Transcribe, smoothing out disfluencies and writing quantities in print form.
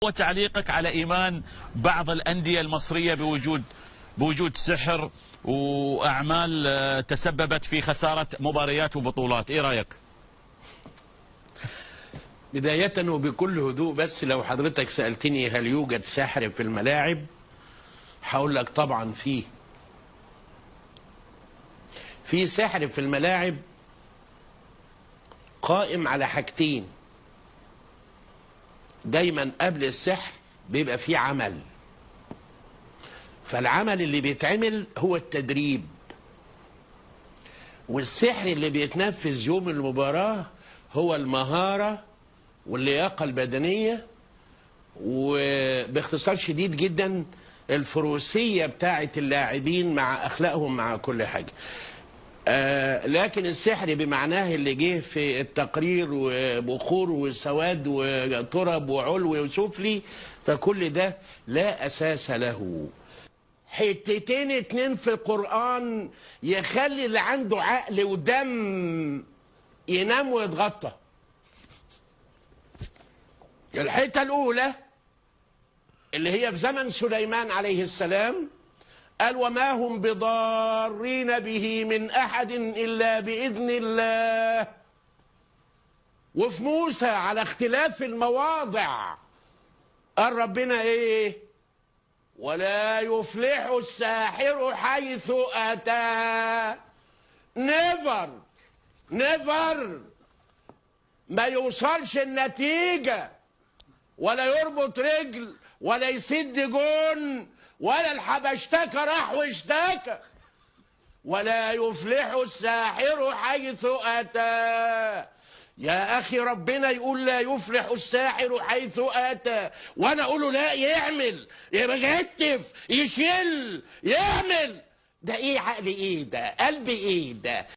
وتعليقك على إيمان بعض الأندية المصرية بوجود سحر وأعمال تسببت في خسارة مباريات وبطولات، إيه رأيك؟ بداية وبكل هدوء، بس لو حضرتك سألتني هل يوجد سحر في الملاعب هقول لك طبعا في سحر في الملاعب قائم على حاجتين. دايما قبل السحر بيبقى فيه عمل، فالعمل اللي بيتعمل هو التدريب، والسحر اللي بيتنفذ يوم المباراة هو المهارة واللياقة البدنية، وباختصار شديد جدا الفروسية بتاعة اللاعبين مع أخلاقهم مع كل حاجة. لكن السحر بمعناه اللي جه في التقرير وبخور وسواد وترب وعلو وسفلي، فكل ده لا أساس له. حتتين اتنين في القرآن يخلي اللي عنده عقل ودم ينام ويتغطى. الحتة الأولى اللي هي في زمن سليمان عليه السلام، قال وما هم بضارين به من أحد إلا بإذن الله. وفي موسى على اختلاف المواضع قال ربنا إيه؟ ولا يفلح الساحر حيث أتى. نيفر ما يوصلش النتيجة، ولا يربط رجل، ولا يسد جون، ولا الحبشتكى راح واشتكى. ولا يفلح الساحر حيث أتى. يا أخي ربنا يقول لا يفلح الساحر حيث أتى، وأنا أقوله لا يعمل، يبغتف، يشيل، يعمل. ده إيه عقل إيه ده؟ قلب إيه ده؟